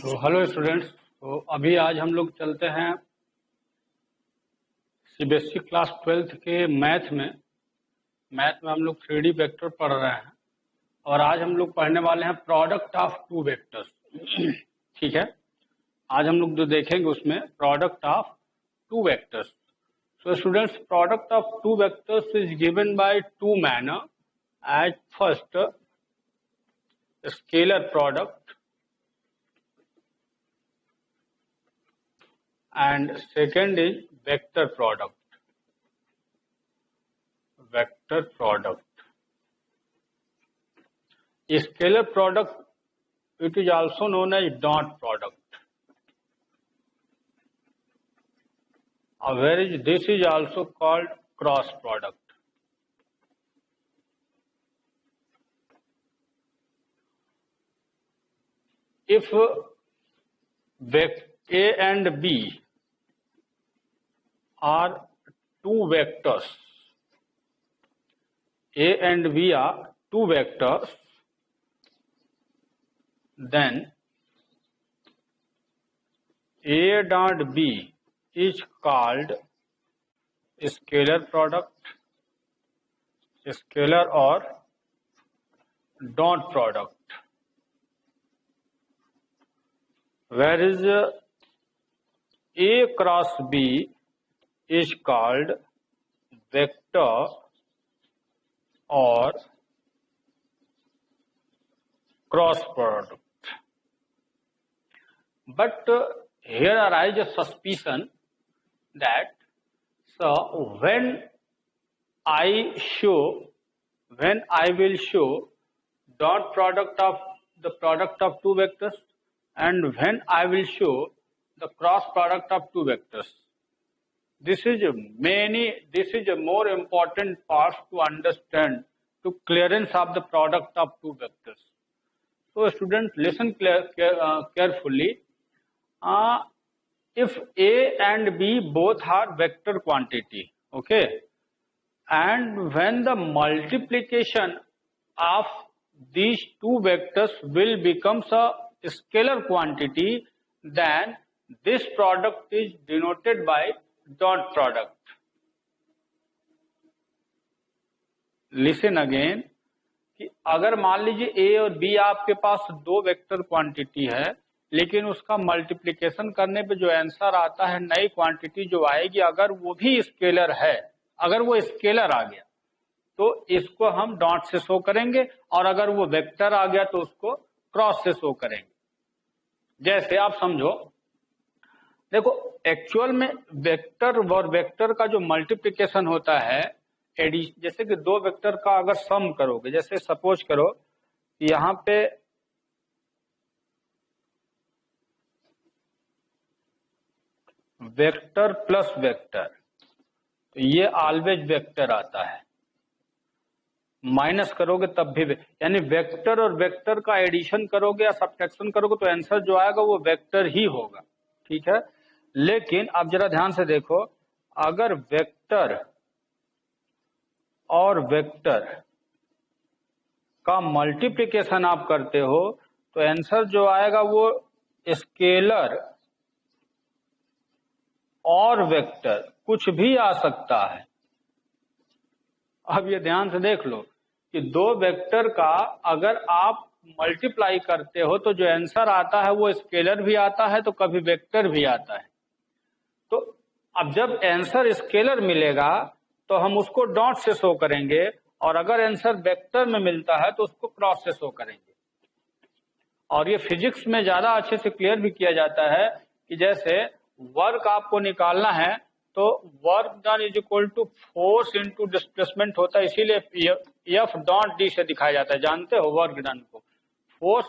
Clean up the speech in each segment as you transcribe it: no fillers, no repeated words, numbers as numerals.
तो hello students. तो अभी आज हम लोग चलते हैं सीबीएसई क्लास 12th के मैथ में हम लोग 3D वेक्टर पढ़ रहे हैं और आज हम लोग पढ़ने वाले हैं प्रोडक्ट ऑफ टू वेक्टर्स। ठीक है, आज हम लोग जो देखेंगे उसमें product of two vectors. So students, product of two vectors is given by two manner. As first scalar product and second is vector product. Vector product. Scalar product, it is also known as dot product. Whereas this is also called cross product. If A and B are two vectors, A and B are two vectors, then A dot B is called scalar product, scalar or dot product. Whereas A cross B is called vector or cross product. But here arises a suspicion that when I will show dot product of the product of two vectors and when I will show the cross product of two vectors, this is a more important part to understand to clearance of the product of two vectors. So students, listen carefully. If A and B both are vector quantity, okay, and when the multiplication of these two vectors will becomes a scalar quantity, then this product is denoted by dot product. Listen again कि अगर मान लीजिए A और B आपके पास दो vector quantity है, लेकिन उसका मल्टीप्लिकेशन करने पे जो आंसर आता है, नई क्वांटिटी जो आएगी, अगर वो भी स्केलर है, अगर वो स्केलर आ गया तो इसको हम डॉट से शो करेंगे, और अगर वो वेक्टर आ गया तो उसको क्रॉस से शो करेंगे। जैसे आप समझो, देखो एक्चुअल में वेक्टर और वेक्टर का जो मल्टीप्लिकेशन होता है, जैसे कि दो वेक्टर का अगर सम करोगे, जैसे सपोज करो कि यहां पे वेक्टर प्लस वेक्टर, तो ये ऑलवेज वेक्टर आता है। माइनस करोगे तब भी, यानी वेक्टर और वेक्टर का एडिशन करोगे या सब्ट्रैक्शन करोगे तो आंसर जो आएगा वो वेक्टर ही होगा। ठीक है, लेकिन अब जरा ध्यान से देखो, अगर वेक्टर और वेक्टर का मल्टीप्लिकेशन आप करते हो तो आंसर जो आएगा वो स्केलर और वेक्टर कुछ भी आ सकता है। अब ये ध्यान से देख लो कि दो वेक्टर का अगर आप मल्टीप्लाई करते हो तो जो आंसर आता है वो स्केलर भी आता है, तो कभी वेक्टर भी आता है। तो अब जब आंसर स्केलर मिलेगा तो हम उसको डॉट से शो करेंगे, और अगर आंसर वेक्टर में मिलता है तो उसको क्रॉस से शो करेंगे। और ये फिजिक्स में ज्यादा अच्छे से क्लियर भी किया जाता है कि जैसे वर्क आपको निकालना है तो work done is equal to force into displacement होता है, इसीलिए एफ डॉट डी से दिखाया जाता है। जानते हो वर्क डन को, फोर्स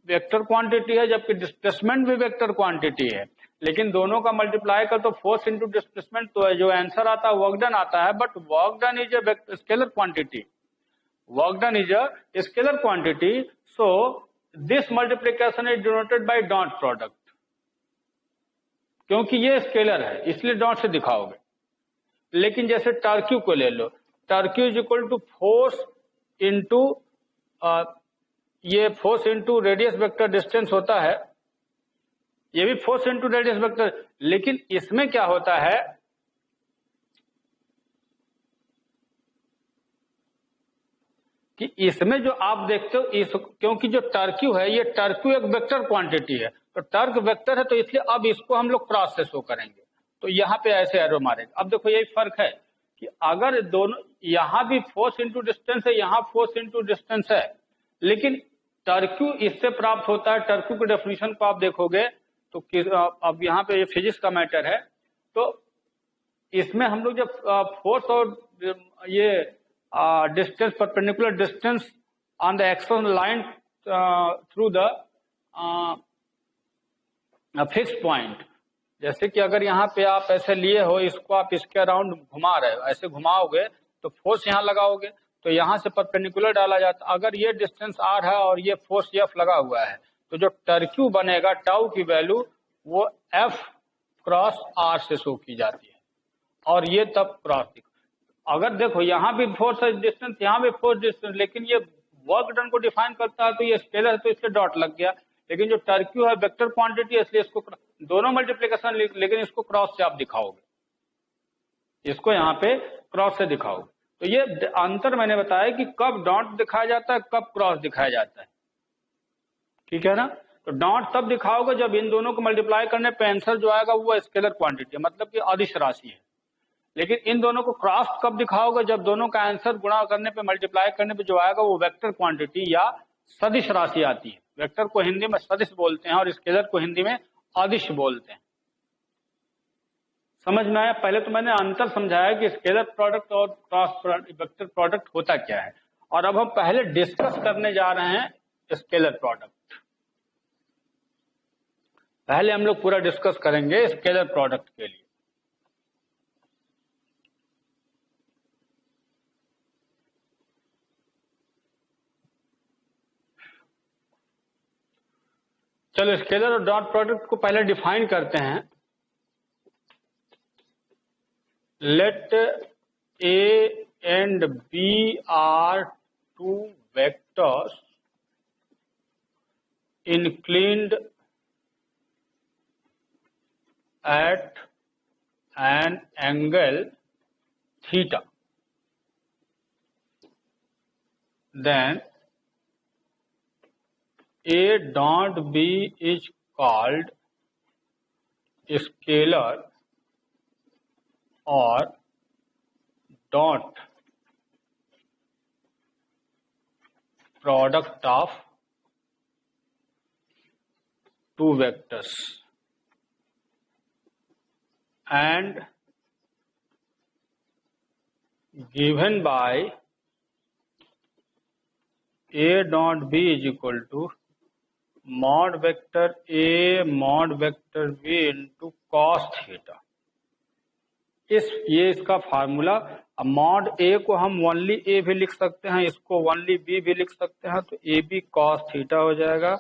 वेक्टर क्वांटिटी है जबकि डिस्प्लेसमेंट भी वेक्टर क्वांटिटी है, लेकिन दोनों का मल्टीप्लाई कर तो फोर्स इनटू डिस्प्लेसमेंट, तो जो आंसर आता है वर्क डन आता है। But work done is a scalar quantity, work done is a scalar quantity, so this multiplication is denoted by dot product. क्योंकि ये स्केलर है इसलिए डॉट से दिखाओगे। लेकिन जैसे टर्क्यू को ले लो, torque is equal to force into ये force into radius vector distance होता है, ये भी फोर्स इंटू रेडियस वेक्टर। लेकिन इसमें क्या होता है कि इसमें जो आप देखते हो क्योंकि जो टर्क्यू है, ये टर्क्यू एक वेक्टर क्वांटिटी है, तो टर्क वेक्टर है, तो इसलिए अब इसको हम लोग क्रॉस से शो करेंगे, तो यहाँ पे ऐसे एरो मारेंगे। अब देखो यही फर्क है कि अगर दोनों, यहाँ भी फोर्स इंटू डिस्टेंस है, यहाँ फोर्स इंटू डिस्टेंस है, लेकिन टर्क्यू इससे प्राप्त होता है। टर्क्यू की डेफिनेशन को आप देखोगे तो अब यहाँ पे ये फिजिक्स का मैटर है, तो इसमें हम लोग जब फोर्स और ये distance, perpendicular distance on the axon line through the fixed point, जैसे कि अगर यहाँ पे आप ऐसे लिए हो, इसको आप इसके अराउंड घुमा रहे हो, ऐसे घुमाओगे तो फोर्स यहाँ लगाओगे, तो यहाँ से परपेंडिकुलर डाला जाता। अगर ये डिस्टेंस आर है और ये फोर्स एफ लगा हुआ है, तो जो टर्क्यू बनेगा, टाउ की वैल्यू वो एफ क्रॉस आर से शो की जाती है, और ये तब क्रॉस दिखा। अगर देखो यहाँ भी फोर्स डिस्टेंस, यहाँ भी फोर्स डिस्टेंस, लेकिन ये वर्क डन को डिफाइन करता है, तो ये स्केलर है तो इसलिए डॉट लग गया। लेकिन जो टर्क्यू है वेक्टर क्वांटिटी है, इसलिए इसको दोनों मल्टीप्लिकेशन, लेकिन इसको क्रॉस से आप दिखाओगे, इसको यहाँ पे क्रॉस से दिखाओगे। तो ये अंतर मैंने बताया कि कब डॉट दिखाया जाता है, कब क्रॉस दिखाया जाता है, ठीक है ना। तो डॉट तब दिखाओगे जब इन दोनों को मल्टीप्लाई करने पे आंसर जो आएगा वो स्केलर क्वांटिटी है, मतलब कि अदिश राशि है। लेकिन इन दोनों को क्रॉस कब दिखाओगे, जब दोनों का आंसर गुणा करने पे, मल्टीप्लाई करने पे जो आएगा वो वेक्टर क्वांटिटी या सदिश राशि आती है। वेक्टर को हिंदी में सदिश बोलते हैं और स्केलर को हिंदी में अदिश बोलते हैं। समझ में आया? पहले तो मैंने अंतर समझाया कि स्केलर प्रोडक्ट और क्रॉस वेक्टर प्रोडक्ट होता क्या है, और अब हम पहले डिस्कस करने जा रहे हैं स्केलर प्रोडक्ट। पहले हम लोग पूरा डिस्कस करेंगे स्केलर प्रोडक्ट के लिए। चलो स्केलर और डॉट प्रोडक्ट को पहले डिफाइन करते हैं। Let A and B are two vectors inclined at an angle theta, then A dot B is called scalar or dot product of two vectors, and given by A dot B is equal to mod vector A mod vector B into cos theta। ये इसका formula. अब mod ए को हम only ए भी लिख सकते हैं, इसको ओनली बी भी लिख सकते हैं, तो ए बी कॉस थीटा हो जाएगा।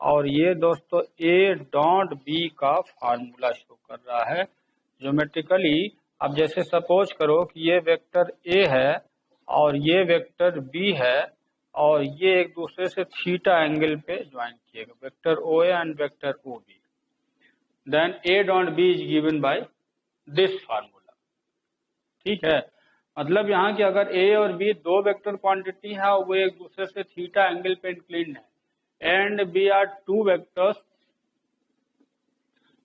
और ये दोस्तों ए डॉट बी का फार्मूला शो कर रहा है ज्योमेट्रिकली। अब जैसे सपोज करो कि ये वेक्टर ए है और ये वेक्टर बी है, और ये एक दूसरे से थीटा एंगल पे ज्वाइन किएगा, vector O A and vector O B, then A dot B is given by this formula. ठीक है, मतलब यहाँ की अगर ए और बी दो वेक्टर क्वांटिटी है और वो एक दूसरे से थीटा एंगल पे इंक्लिन्ड है, and B are two vectors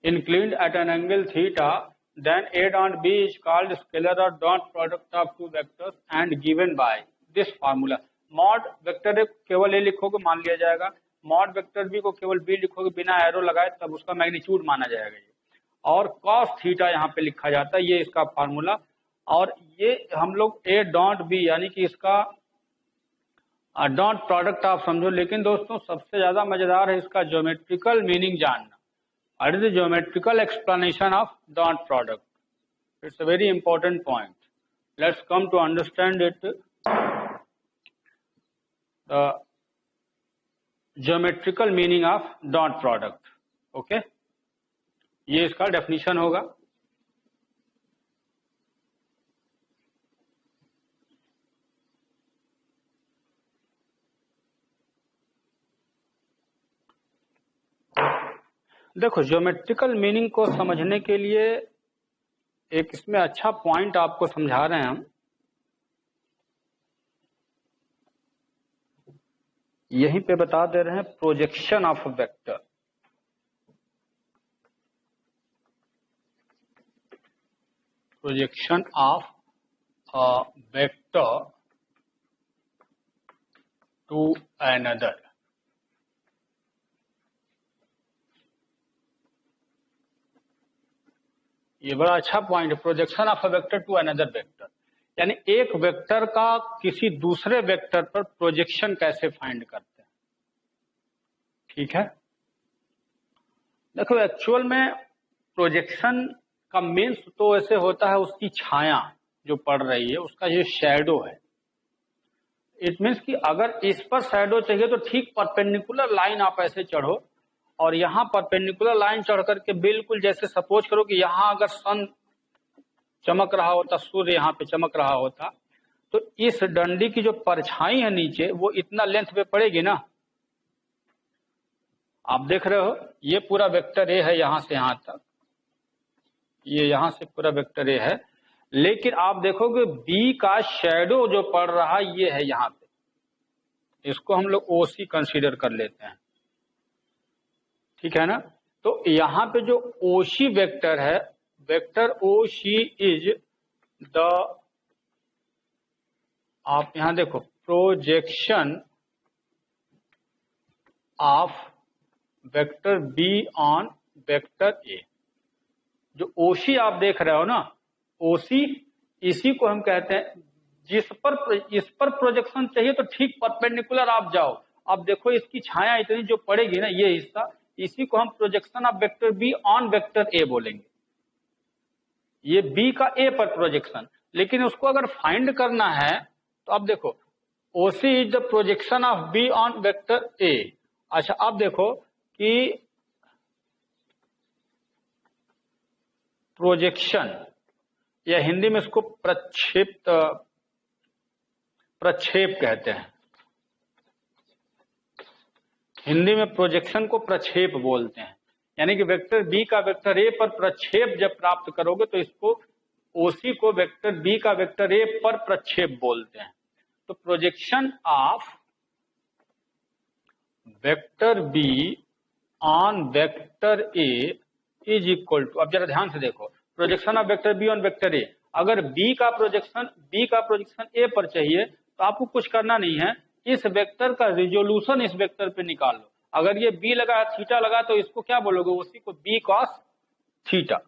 inclined at an angle theta, then A dot B is called scalar or dot product of two vectors and given by this formula। mod vector केवल ए लिखोगे मान लिया जाएगा, mod vector B को केवल B लिखोगे बिना arrow लगाए, तब उसका मैग्नीट्यूड माना जाएगा ये, और cos थीटा यहाँ पे लिखा जाता है, ये इसका फार्मूला। और ये हम लोग ए डॉट बी यानी कि इसका डॉट प्रोडक्ट आप समझो। लेकिन दोस्तों सबसे ज्यादा मजेदार है इसका ज्योमेट्रिकल मीनिंग जानना। What is the geometrical explanation of dot product? It's a very important point. Let's come to understand it. The geometrical meaning of dot product. Okay? ये इसका definition होगा। देखो, ज्योमेट्रिकल मीनिंग को समझने के लिए एक इसमें अच्छा पॉइंट आपको समझा रहे हैं हम। यहीं पे बता दे रहे हैं projection of vector. Projection of vector to another. ये बड़ा अच्छा पॉइंट है, projection of a vector to another vector, यानी एक वेक्टर का किसी दूसरे वेक्टर पर प्रोजेक्शन कैसे फाइंड करते हैं। ठीक है, देखो एक्चुअल में प्रोजेक्शन का मीन्स तो ऐसे होता है उसकी छाया जो पड़ रही है, उसका जो शैडो है। इट मीन्स कि अगर इस पर शैडो चाहिए तो ठीक परपेंडिकुलर लाइन आप ऐसे चढ़ो, और यहां परपेंडिकुलर लाइन चढ़ करके बिल्कुल जैसे सपोज करो कि यहां अगर सन चमक रहा होता, सूर्य यहाँ पे चमक रहा होता, तो इस डंडी की जो परछाई है नीचे वो इतना लेंथ पे पड़ेगी ना। आप देख रहे हो ये पूरा वेक्टर ए है यहां से यहां तक, ये यहां से पूरा वेक्टर ए है, लेकिन आप देखोगे बी का शैडो जो पड़ रहा ये है यहाँ पे, इसको हम लोग ओसी कंसीडर कर लेते हैं। ठीक है ना, तो यहाँ पे जो ओसी वेक्टर है, वेक्टर ओसी इज द, आप यहां देखो, projection of vector B on vector ए। जो ओसी आप देख रहे हो ना, ओसी, इसी को हम कहते हैं, इस पर प्रोजेक्शन चाहिए तो ठीक परपेंडिकुलर आप जाओ। अब देखो इसकी छाया इतनी जो पड़ेगी ना, ये हिस्सा, इसी को हम projection of vector B on vector ए बोलेंगे। ये बी का ए पर प्रोजेक्शन, लेकिन उसको अगर फाइंड करना है तो अब देखो ओसी is the projection of B on vector ए। अच्छा, अब देखो कि प्रोजेक्शन, या हिंदी में इसको प्रक्षेप कहते हैं। हिंदी में प्रोजेक्शन को प्रक्षेप बोलते हैं, यानी कि वेक्टर बी का वेक्टर ए पर प्रक्षेप जब प्राप्त करोगे तो इसको, ओसी को वेक्टर बी का वेक्टर ए पर प्रक्षेप बोलते हैं। तो projection of vector B on vector A is equal to, अब जरा ध्यान से देखो, projection of vector B on vector A, अगर बी का प्रोजेक्शन ए पर चाहिए तो आपको कुछ करना नहीं है, इस वेक्टर का रिजोल्यूशन इस वेक्टर पे निकाल लो। अगर ये बी लगा, थीटा लगा, तो इसको क्या बोलोगे, उसी को B cos theta.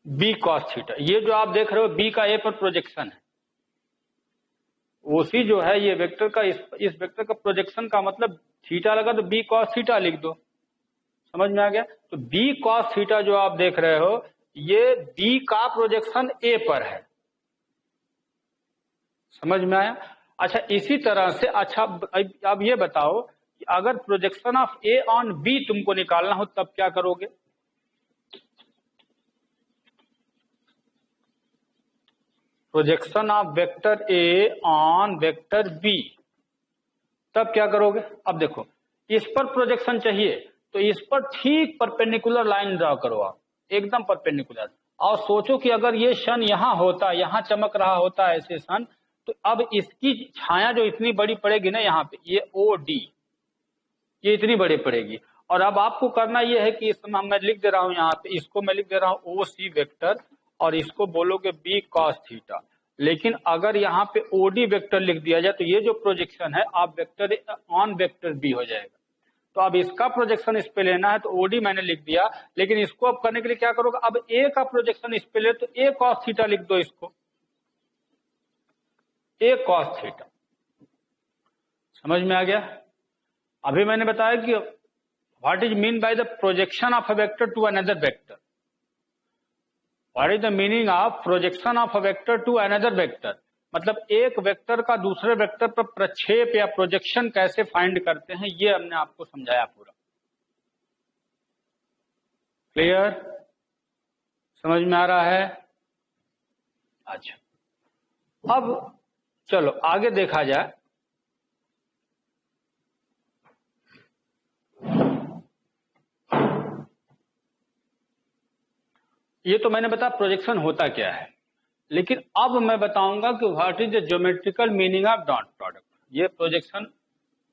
B cos theta, ये जो आप देख रहे हो बी का ए पर प्रोजेक्शन है, ओसी जो है ये वेक्टर का, इस वेक्टर का प्रोजेक्शन का मतलब थीटा लगा तो बी कॉस थीटा लिख दो। समझ में आ गया? तो बी कॉस थीटा जो आप देख रहे हो ये बी का प्रोजेक्शन ए पर है। समझ में आया? अच्छा, इसी तरह से, अच्छा अब ये बताओ कि अगर projection of A on B तुमको निकालना हो तब क्या करोगे? Projection of vector A on vector B, तब क्या करोगे? अब देखो इस पर प्रोजेक्शन चाहिए तो इस पर ठीक परपेंडिकुलर लाइन ड्रॉ करो आप, एकदम परपेंडिकुलर, और सोचो कि अगर ये सन यहां होता, यहां चमक रहा होता ऐसे सन, तो अब इसकी छाया जो इतनी बड़ी पड़ेगी ना यहाँ पे, ये ओ डी, ये इतनी बड़ी पड़ेगी। और अब आपको करना ये है कि इसमें मैं लिख दे रहा हूं, यहाँ पे इसको मैं लिख दे रहा हूं ओ सी वेक्टर, और इसको बोलोगे बी कॉस थीटा। लेकिन अगर यहाँ पे ओडी वेक्टर लिख दिया जाए तो ये जो प्रोजेक्शन है आप वेक्टर ऑन वेक्टर बी हो जाएगा। तो अब इसका प्रोजेक्शन इस पे लेना है तो ओडी मैंने लिख दिया, लेकिन इसको अब करने के लिए क्या करोगे, अब ए का प्रोजेक्शन इस पे ले तो ए कॉस थीटा लिख दो, इसको ए कॉस थीटा। समझ में आ गया? अभी मैंने बताया कि what is mean by the projection of a vector to another vector. What is the meaning of projection of a vector to another vector, मतलब एक वेक्टर का दूसरे वेक्टर पर प्रक्षेप या प्रोजेक्शन कैसे फाइंड करते हैं, ये हमने आपको समझाया पूरा। क्लियर? समझ में आ रहा है? अच्छा, अब चलो आगे देखा जाए। ये तो मैंने बताया प्रोजेक्शन होता क्या है, लेकिन अब मैं बताऊंगा कि what is the geometrical meaning of dot product. ये प्रोजेक्शन,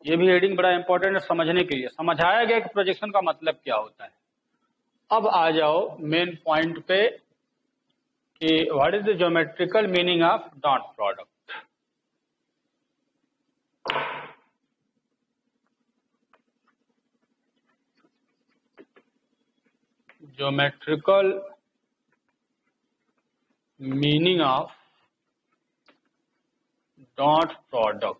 ये भी हेडिंग बड़ा इंपॉर्टेंट है समझने के लिए। समझाया गया कि प्रोजेक्शन का मतलब क्या होता है। अब आ जाओ मेन पॉइंट पे कि what is the geometrical meaning of dot product. Geometrical meaning of dot product.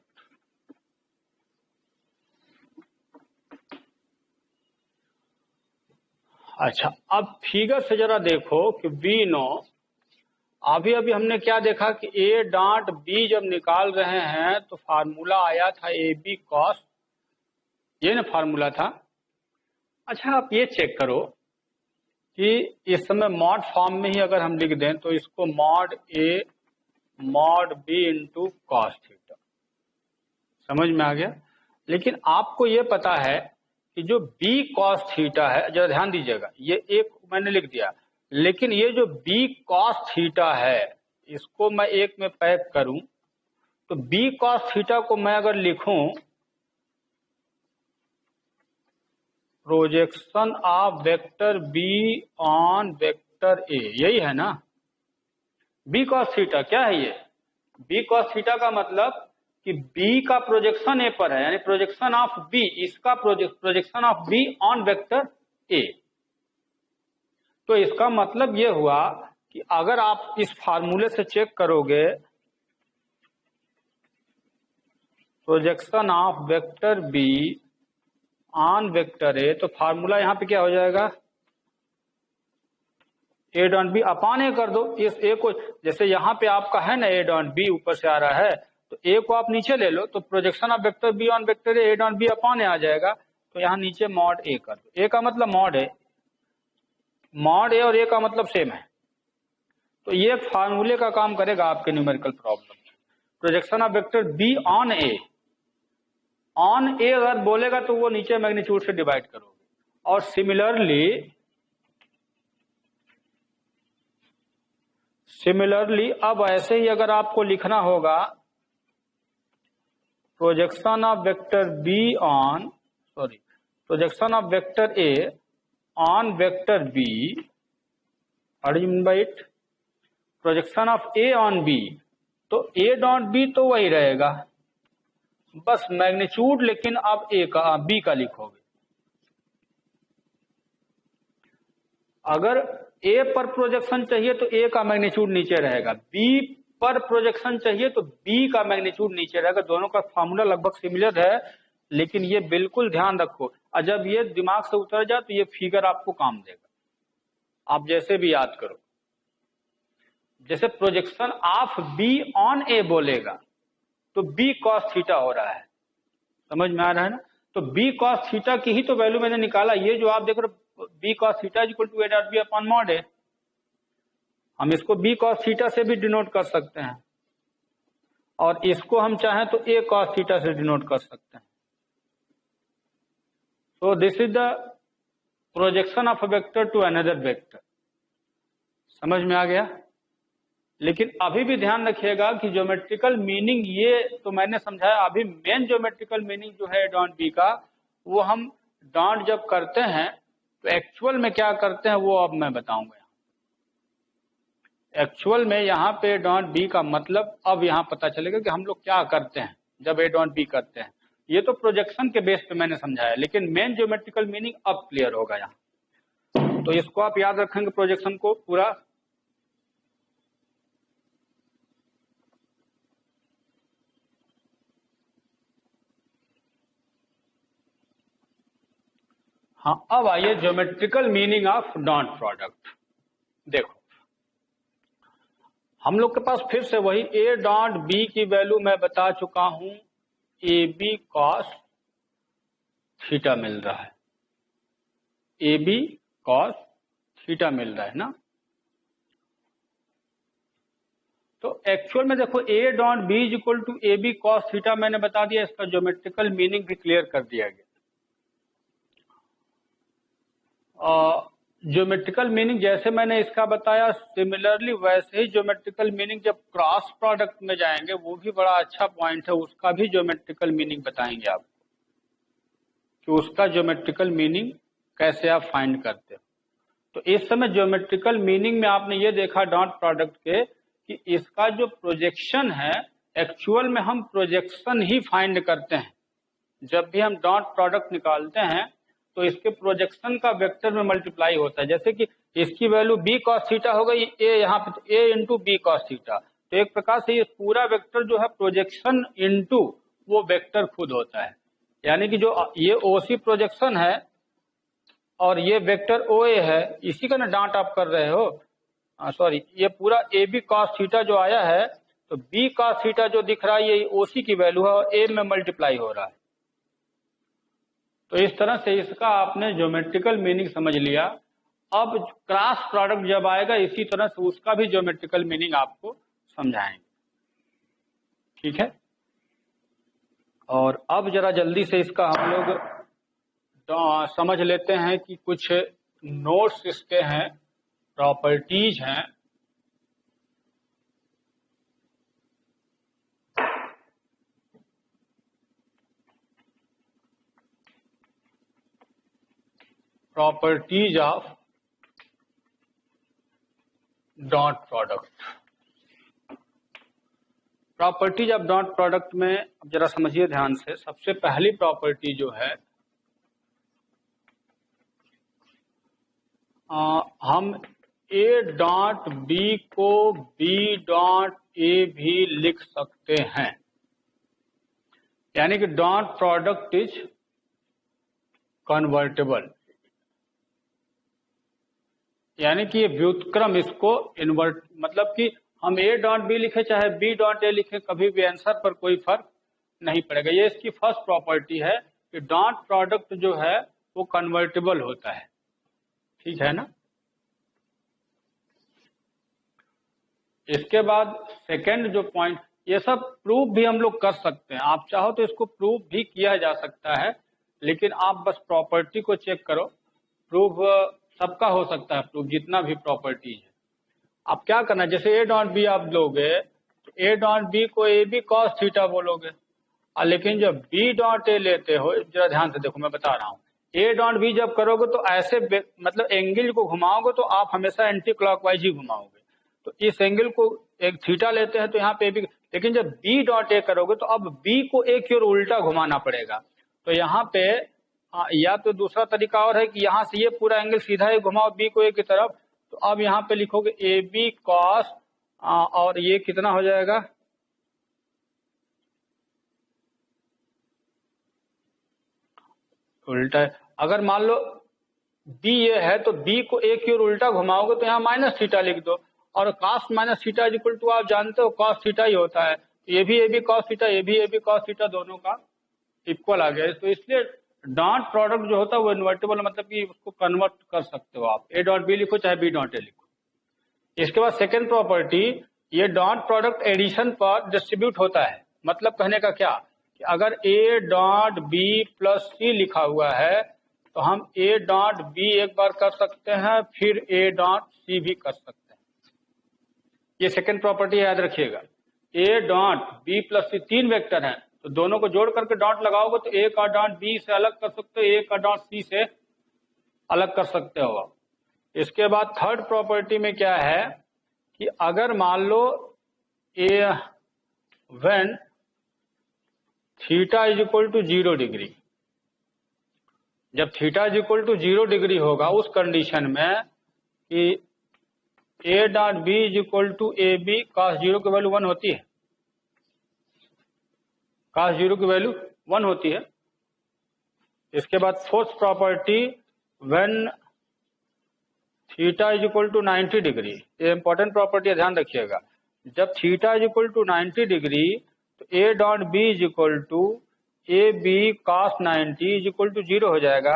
अच्छा, अब फिगर से जरा देखो कि वी नो, अभी अभी हमने क्या देखा कि ए डॉट बी जब निकाल रहे हैं तो फार्मूला आया था ए बी कॉस, ये ना फार्मूला था। अच्छा आप ये चेक करो कि इस समय मॉड फॉर्म में ही अगर हम लिख दें तो इसको mod A mod B into cos theta, समझ में आ गया। लेकिन आपको ये पता है कि जो बी कॉस थीटा है, जरा ध्यान दीजिएगा, ये एक मैंने लिख दिया, लेकिन ये जो बी कॉस थीटा है इसको मैं एक में पैक करूं तो बी कॉस थीटा को मैं अगर लिखूं projection of vector B on vector ए, यही है ना। बी कॉस थीटा क्या है ये? बी कॉस थीटा का मतलब कि बी का प्रोजेक्शन ए पर है, यानी प्रोजेक्शन ऑफ बी, इसका projection of B on vector ए। तो इसका मतलब ये हुआ कि अगर आप इस फार्मूले से चेक करोगे projection of vector B on vector ए, तो फार्मूला यहां पे क्या हो जाएगा, ए डॉट बी अपान ए कर दो। इस ए को, जैसे यहाँ पे आपका है ना ए डॉट बी ऊपर से आ रहा है, तो ए को आप नीचे ले लो तो projection of vector B on vector A dot B upon A आ जाएगा। तो यहाँ नीचे मॉड ए कर दो, ए का मतलब मॉड है, मॉड ए और ए का मतलब सेम है। तो ये फार्मूले का काम करेगा आपके numerical problem. Projection of vector B on A, on A अगर बोलेगा तो वो नीचे मैग्नीट्यूड से डिवाइड करोगे। और सिमिलरली अब ऐसे ही अगर आपको लिखना होगा projection of vector B on, projection of vector A on vector B, it projection of A on B, तो ए डॉट बी तो वही रहेगा, बस मैग्नीट्यूड लेकिन अब ए का बी का लिखोगे। अगर ए पर प्रोजेक्शन चाहिए तो ए का मैग्नीट्यूड नीचे रहेगा, बी पर प्रोजेक्शन चाहिए तो बी का मैग्नीट्यूड नीचे रहेगा। दोनों का फार्मूला लगभग सिमिलर है, लेकिन ये बिल्कुल ध्यान रखो, और जब ये दिमाग से उतर जाए तो ये फिगर आपको काम देगा। आप जैसे भी याद करो, जैसे प्रोजेक्शन ऑफ बी ऑन ए बोलेगा तो बी कॉस थीटा हो रहा है, समझ में आ रहा है ना। तो बी कॉस थीटा की ही तो वैल्यू मैंने निकाला, ये जो आप देख रहे हो B cos theta equal to A dot B upon mod A. हम इसको बी कॉस थीटा से भी डिनोट कर सकते हैं, और इसको हम चाहें तो ए कॉस थीटा से डिनोट कर सकते हैं। तो this is the projection of a vector to another vector, समझ में आ गया। लेकिन अभी भी ध्यान रखिएगा कि ज्योमेट्रिकल मीनिंग ये तो मैंने समझाया, अभी मेन ज्योमेट्रिकल मीनिंग जो है डॉट बी का, वो हम डॉट जब करते हैं तो एक्चुअल में क्या करते हैं वो अब मैं बताऊंगा। एक्चुअल में यहाँ पे डॉट बी का मतलब अब यहाँ पता चलेगा कि हम लोग क्या करते हैं जब ए डॉट बी करते हैं। ये तो प्रोजेक्शन के बेस पे मैंने समझाया, लेकिन मेन ज्योमेट्रिकल मीनिंग अब क्लियर होगा यहाँ। तो इसको आप याद रखेंगे प्रोजेक्शन को पूरा। हाँ, अब आइए geometrical meaning of dot product. देखो हम लोग के पास फिर से वही ए डॉट बी की वैल्यू मैं बता चुका हूं, ए बी कॉस थीटा मिल रहा है, ए बी कॉस थीटा मिल रहा है ना। तो एक्चुअल में देखो A dot B is equal to A B cos theta मैंने बता दिया, इसका ज्योमेट्रिकल मीनिंग भी क्लियर कर दिया गया। ज्योमेट्रिकल मीनिंग जैसे मैंने इसका बताया, सिमिलरली वैसे ही ज्योमेट्रिकल मीनिंग जब क्रॉस प्रोडक्ट में जाएंगे, वो भी बड़ा अच्छा पॉइंट है, उसका भी ज्योमेट्रिकल मीनिंग बताएंगे आपको कि उसका ज्योमेट्रिकल मीनिंग कैसे आप फाइंड करते हो। तो इस समय ज्योमेट्रिकल मीनिंग में आपने ये देखा डॉट प्रोडक्ट के कि इसका जो प्रोजेक्शन है, एक्चुअल में हम प्रोजेक्शन ही फाइंड करते हैं। जब भी हम डॉट प्रोडक्ट निकालते हैं तो इसके प्रोजेक्शन का वेक्टर में मल्टीप्लाई होता है। जैसे कि इसकी वैल्यू बी कॉस थीटा हो गई, ए यहाँ पे ए इंटू बी कॉस थीटा, तो एक प्रकार से ये पूरा वेक्टर जो है प्रोजेक्शन इंटू वो वेक्टर खुद होता है। यानी कि जो ये ओसी प्रोजेक्शन है और ये वेक्टर ओ ए है, इसी का ना डॉट आप कर रहे हो, सॉरी, ये पूरा ए बी कॉस थीटा जो आया है, तो बी कॉस थीटा जो दिख रहा है ये ओसी की वैल्यू है और ए में मल्टीप्लाई हो रहा है। तो इस तरह से इसका आपने ज्योमेट्रिकल मीनिंग समझ लिया। अब क्रॉस प्रोडक्ट जब आएगा इसी तरह से उसका भी ज्योमेट्रिकल मीनिंग आपको समझाएंगे, ठीक है। और अब जरा जल्दी से इसका हम लोग समझ लेते हैं कि कुछ नोट्स इसके हैं, प्रॉपर्टीज हैं। Properties of dot product. Properties of dot product में अब जरा समझिए ध्यान से। सबसे पहली प्रॉपर्टी जो है, हम ए डॉट बी को बी डॉट ए भी लिख सकते हैं, यानी कि डॉट प्रोडक्ट इज कन्वर्टेबल, यानी कि ये व्युत्क्रम इसको इन्वर्ट, मतलब कि हम ए डॉट बी लिखे चाहे बी डॉट ए लिखे, कभी भी आंसर पर कोई फर्क नहीं पड़ेगा। ये इसकी फर्स्ट प्रॉपर्टी है कि डॉट प्रोडक्ट जो है वो कन्वर्टेबल होता है, ठीक है ना। इसके बाद सेकंड जो पॉइंट, ये सब प्रूव भी हम लोग कर सकते हैं, आप चाहो तो इसको प्रूव भी किया जा सकता है, लेकिन आप बस प्रॉपर्टी को चेक करो। प्रूव सबका हो सकता है, प्रूफ जितना भी प्रॉपर्टी है। आप क्या करना, जैसे ए डॉट बी आप लोगे तो ए डॉट बी को ए बी कॉस थीटा बोलोगे, और लेकिन जब बी डॉट ए लेते हो, जरा ध्यान से देखो मैं बता रहा हूँ, ए डॉट बी जब करोगे तो ऐसे मतलब एंगल को घुमाओगे तो आप हमेशा एंटी क्लॉकवाइज ही घुमाओगे, तो इस एंगल को एक थीटा लेते हैं तो यहाँ पे ए बी, लेकिन जब बी डॉट ए करोगे तो अब बी को ए की ओर उल्टा घुमाना पड़ेगा। तो यहाँ पे या तो दूसरा तरीका और है कि यहाँ से ये पूरा एंगल सीधा ही घुमाओ बी को ए की तरफ, तो अब यहाँ पे लिखोगे ए बी कॉस, और ये कितना हो जाएगा, उल्टा है। अगर मान लो बी ये है तो बी को ए की ओर उल्टा घुमाओगे तो यहाँ माइनस थीटा लिख दो, और cos minus theta is equal to आप जानते हो कॉस थीटा ही होता है, तो ये भी ए बी कॉस थीटा, ये भी ए बी कॉस थीटा, दोनों का इक्वल आ गया। तो इसलिए डॉट प्रोडक्ट जो होता है वो इन्वर्टेबल, मतलब कि उसको कन्वर्ट कर सकते हो आप, ए डॉट बी लिखो चाहे बी डॉट ए लिखो। इसके बाद सेकेंड प्रॉपर्टी, ये डॉट प्रोडक्ट एडिशन पर डिस्ट्रीब्यूट होता है। मतलब कहने का क्या कि अगर ए डॉट बी प्लस सी लिखा हुआ है तो हम ए डॉट बी एक बार कर सकते हैं, फिर ए डॉट सी भी कर सकते हैं। ये सेकेंड प्रॉपर्टी याद रखिएगा। ए डॉट बी प्लस सी, तीन वेक्टर हैं तो दोनों को जोड़ करके डॉट लगाओगे तो ए का डॉट बी से अलग कर सकते हो, ए का डॉट सी से अलग कर सकते हो आप। इसके बाद थर्ड प्रॉपर्टी में क्या है कि अगर मान लो A when theta is equal to 0 degree, जब theta is equal to 0 degree होगा उस कंडीशन में कि A dot B is equal to A B cos 0 की वैल्यू 1 होती है, कॉस 0 की वैल्यू 1 होती है। इसके बाद fourth property, when theta is equal to 90 degree, ये इंपॉर्टेंट प्रॉपर्टी है, ध्यान रखिएगा। जब theta is equal to 90 degree तो A dot B is equal to A B cos 90 is equal to 0 हो जाएगा,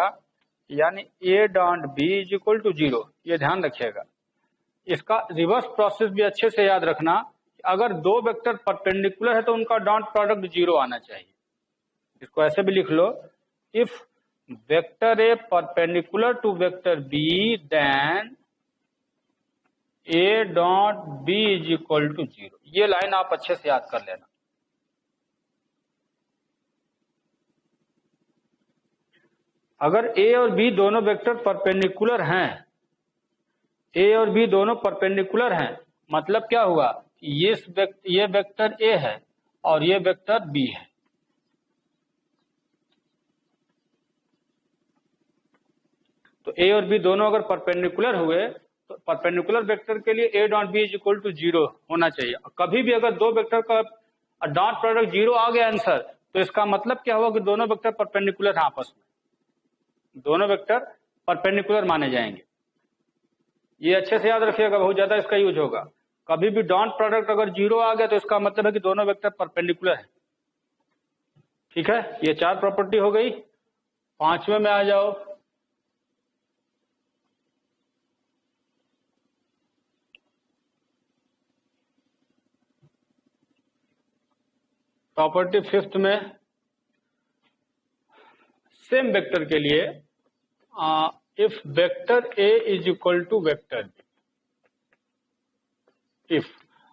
यानी A dot B is equal to 0, ये ध्यान रखिएगा। इसका रिवर्स प्रोसेस भी अच्छे से याद रखना, अगर दो वेक्टर परपेंडिकुलर है तो उनका डॉट प्रोडक्ट 0 आना चाहिए। इसको ऐसे भी लिख लो, if vector A perpendicular to vector B then A dot B is equal to 0। ये लाइन आप अच्छे से याद कर लेना। अगर ए और बी दोनों वेक्टर परपेंडिकुलर हैं, ए और बी दोनों परपेंडिकुलर हैं, मतलब क्या हुआ, ये वेक्टर ए है और ये वेक्टर बी है। तो ए और बी दोनों अगर परपेंडिकुलर हुए तो परपेंडिकुलर वेक्टर के लिए A dot B is equal to 0 होना चाहिए। कभी भी अगर दो वेक्टर का डॉट प्रोडक्ट 0 आ गया आंसर, तो इसका मतलब क्या हुआ कि दोनों वेक्टर परपेंडिकुलर हैं आपस में, दोनों वेक्टर परपेंडिकुलर माने जाएंगे। ये अच्छे से याद रखिएगा, बहुत ज्यादा इसका यूज होगा। कभी भी डॉट प्रोडक्ट अगर 0 आ गया तो इसका मतलब है कि दोनों वेक्टर परपेंडिकुलर है। ठीक है, ये 4 प्रॉपर्टी हो गई। 5वें में आ जाओ। प्रॉपर्टी 5th में सेम वेक्टर के लिए if vector A is equal to vector B, if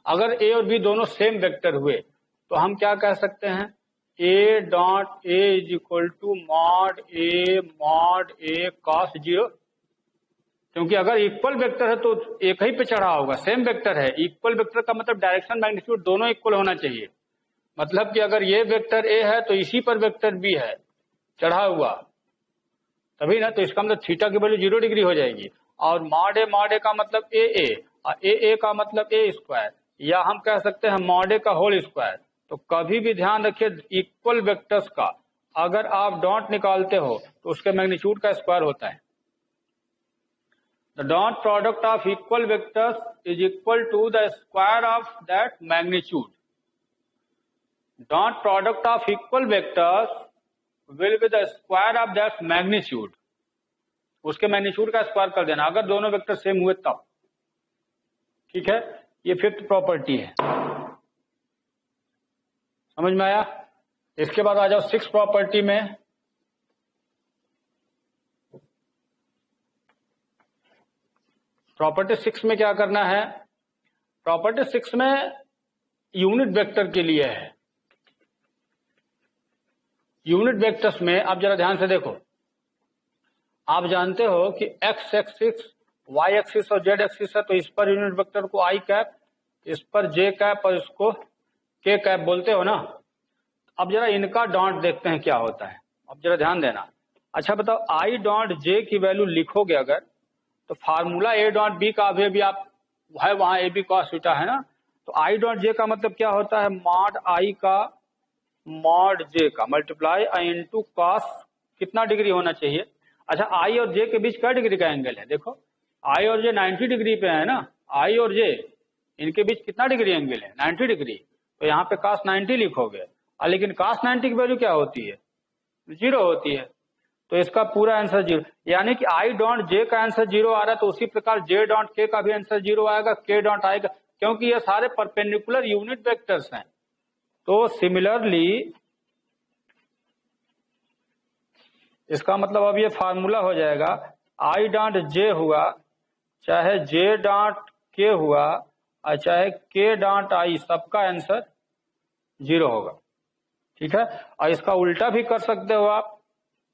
अगर ए और बी दोनों सेम वेक्टर हुए तो हम क्या कह सकते हैं, A dot A is equal to mod A cos 0। क्योंकि अगर इक्वल वेक्टर है तो एक ही पे चढ़ा होगा, सेम वेक्टर है। इक्वल वेक्टर का मतलब डायरेक्शन मैग्नीट्यूड दोनों इक्वल होना चाहिए। मतलब कि अगर ये वेक्टर ए है तो इसी पर वेक्टर बी है चढ़ा हुआ, तभी ना। तो इसका मतलब थीटा की वैल्यू 0 डिग्री हो जाएगी। और मॉड ए का मतलब ए और ए का मतलब ए स्क्वायर, या हम कह सकते हैं मॉड ए का होल स्क्वायर। तो कभी भी ध्यान रखिए, इक्वल वेक्टर्स का अगर आप डॉट निकालते हो तो उसके मैग्नीट्यूड का स्क्वायर होता है। The dot product of equal vectors is equal to the square of that magnitude. Dot product of equal vectors will be the square of that magnitude। उसके मैग्नीट्यूड का स्क्वायर कर देना अगर दोनों वेक्टर सेम हुए तब। ठीक है, ये 5th प्रॉपर्टी है। समझ में आया? इसके बाद आ जाओ 6th प्रॉपर्टी में। प्रॉपर्टी 6 में क्या करना है, प्रॉपर्टी 6 में यूनिट वेक्टर के लिए है। यूनिट वेक्टर्स में आप जरा ध्यान से देखो। आप जानते हो कि एक्स एक्सिस, वाई एक्सिस और जेड एक्सिस है, तो इस पर यूनिट वेक्टर को आई कैप, इस पर जे कैप और इसको के कैप बोलते हो ना। अब जरा इनका डॉट देखते हैं क्या होता है। अब जरा ध्यान देना। अच्छा बताओ, आई डॉट जे की वैल्यू लिखोगे अगर, तो फार्मूला ए डॉट बी का अभी आप है वहां ए बी कॉस थीटा है ना। तो आई डॉट जे का मतलब क्या होता है, मॉड आई का मॉड जे का मल्टीप्लाई आई इंटू कॉस कितना डिग्री होना चाहिए। अच्छा, आई और जे के बीच क्या डिग्री का एंगल है, देखो आई और जे 90 डिग्री पे है ना। आई और जे इनके बीच कितना डिग्री एंगल है, 90 डिग्री। तो यहाँ पे cos 90 लिखोगे, लेकिन cos 90 की वैल्यू क्या होती है, 0 होती है। तो इसका पूरा आंसर 0, यानी कि आई डॉट जे का आंसर 0 आ रहा है, तो उसी प्रकार जे डॉट के का भी आंसर 0 आएगा, के डॉट आएगा, क्योंकि ये सारे परपेंडिकुलर यूनिट वेक्टर्स हैं। तो सिमिलरली इसका मतलब अब ये फार्मूला हो जाएगा, आई डॉट जे हुआ चाहे जे डॉट के हुआ और चाहे के डॉट आई, सबका आंसर 0 होगा। ठीक है, और इसका उल्टा भी कर सकते हो आप।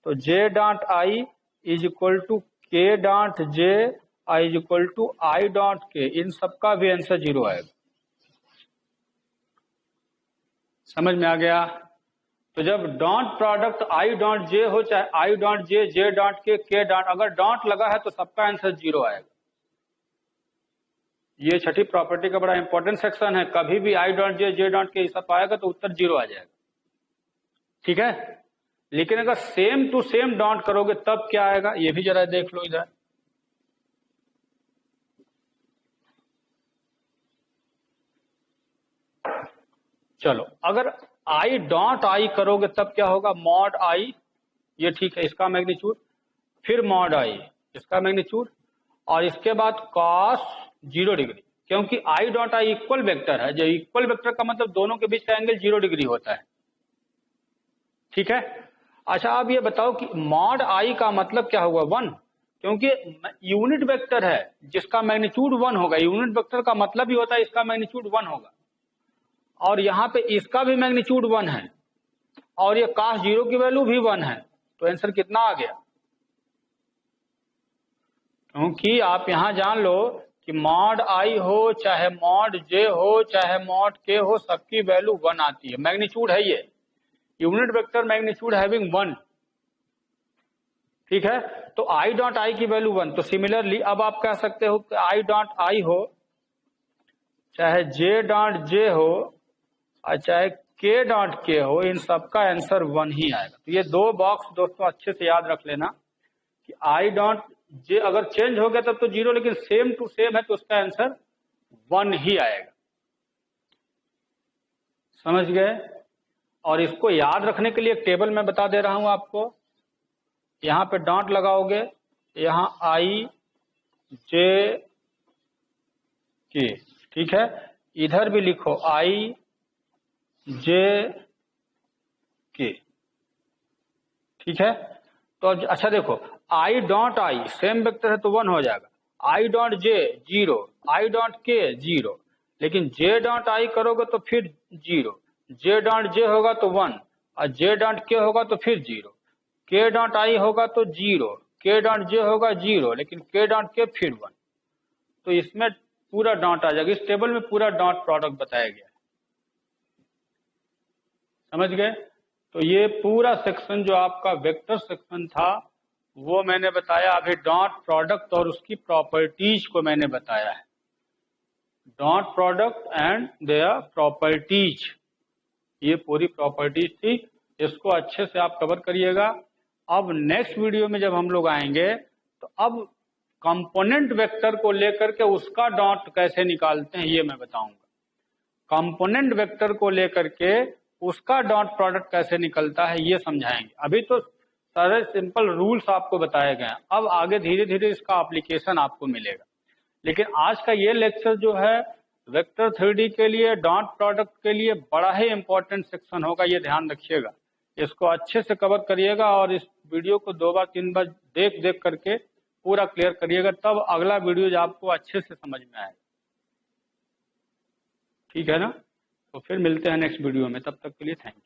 तो J dot I is equal to K dot J I is equal to I dot K, इन सबका भी आंसर 0 आएगा। समझ में आ गया? तो जब dot product I dot J हो चाहे आई डॉट जे डॉट के डॉट, अगर डॉट लगा है तो सबका आंसर 0 आएगा। ये छठी प्रॉपर्टी का बड़ा इंपॉर्टेंट सेक्शन है। कभी भी आई डॉट जे डॉट के सब आएगा तो उत्तर 0 आ जाएगा। ठीक है, लेकिन अगर सेम टू सेम डॉट करोगे तब क्या आएगा, ये भी जरा देख लो इधर। चलो, अगर आई डॉट आई करोगे तब क्या होगा, मॉड आई, ये ठीक है, इसका मैग्नीट्यूड, फिर मॉड आई इसका मैग्नीट्यूड, और इसके बाद कॉस 0 डिग्री, क्योंकि I dot I equal vector है। जो इक्वल वेक्टर का मतलब दोनों के बीच का एंगल 0 डिग्री होता है। ठीक है। अच्छा, अब ये बताओ कि मॉड आई का मतलब क्या हुआ? 1, क्योंकि यूनिट वेक्टर है जिसका मैग्नीट्यूड 1 होगा। यूनिट वेक्टर का मतलब ही होता है इसका मैग्नीट्यूड 1 होगा, और यहाँ पे इसका भी मैग्नीट्यूड 1 है, और ये cos 0 की वैल्यू भी 1 है। तो आंसर कितना आ गया? क्योंकि आप यहां जान लो कि मॉड आई हो चाहे मॉड जे हो चाहे मॉड के हो, सबकी वैल्यू 1 आती है। मैग्नीट्यूड है ये, यूनिट वेक्टर मैग्नीट्यूड हैविंग 1। ठीक है। तो आई डॉट आई की वैल्यू 1। तो सिमिलरली अब आप कह सकते हो कि आई डॉट आई हो चाहे जे डॉट जे हो और चाहे के डॉट के हो, इन सबका आंसर 1 ही आएगा। तो ये दो बॉक्स दोस्तों अच्छे से याद रख लेना कि आई डॉट जे अगर चेंज हो गया तब तो 0, लेकिन सेम टू सेम है तो उसका आंसर 1 ही आएगा। समझ गए? और इसको याद रखने के लिए एक टेबल मैं बता दे रहा हूं आपको। यहां पे डॉट लगाओगे, यहां आई जे के, ठीक है। इधर भी लिखो आई जे के, ठीक है। तो अच्छा देखो, I dot I same vector है तो 1 हो जाएगा। I dot J 0, I dot के 0, लेकिन जे डॉट आई करोगे तो फिर 0, जे डॉट जे होगा तो 1, और जे डॉट के होगा तो फिर 0, के डॉट आई होगा तो 0, के डॉट जे होगा 0, लेकिन के डॉट के फिर 1। तो इसमें पूरा डॉट आ जाएगा। इस टेबल में पूरा डॉट प्रोडक्ट बताया गया है। समझ गए? तो ये पूरा सेक्शन जो आपका वेक्टर सेक्शन था वो मैंने बताया। अभी डॉट प्रोडक्ट और उसकी प्रॉपर्टीज को मैंने बताया है। Dot product and their properties, ये पूरी प्रॉपर्टीज थी। इसको अच्छे से आप कवर करिएगा। अब नेक्स्ट वीडियो में जब हम लोग आएंगे तो अब कंपोनेंट वेक्टर को लेकर के उसका डॉट कैसे निकालते हैं ये मैं बताऊंगा। कंपोनेंट वेक्टर को लेकर के उसका डॉट प्रोडक्ट कैसे निकलता है ये समझाएंगे। अभी तो सारे सिंपल रूल्स आपको बताए गए हैं, अब आगे धीरे धीरे इसका एप्लीकेशन आपको मिलेगा। लेकिन आज का ये लेक्चर जो है वेक्टर 3D के लिए डॉट प्रोडक्ट के लिए बड़ा ही इंपॉर्टेंट सेक्शन होगा, ये ध्यान रखिएगा। इसको अच्छे से कवर करिएगा और इस वीडियो को 2 बार 3 बार देख देख करके पूरा क्लियर करिएगा, तब अगला वीडियो आपको अच्छे से समझ में आएगा। ठीक है ना? तो फिर मिलते हैं नेक्स्ट वीडियो में, तब तक के लिए थैंक यू।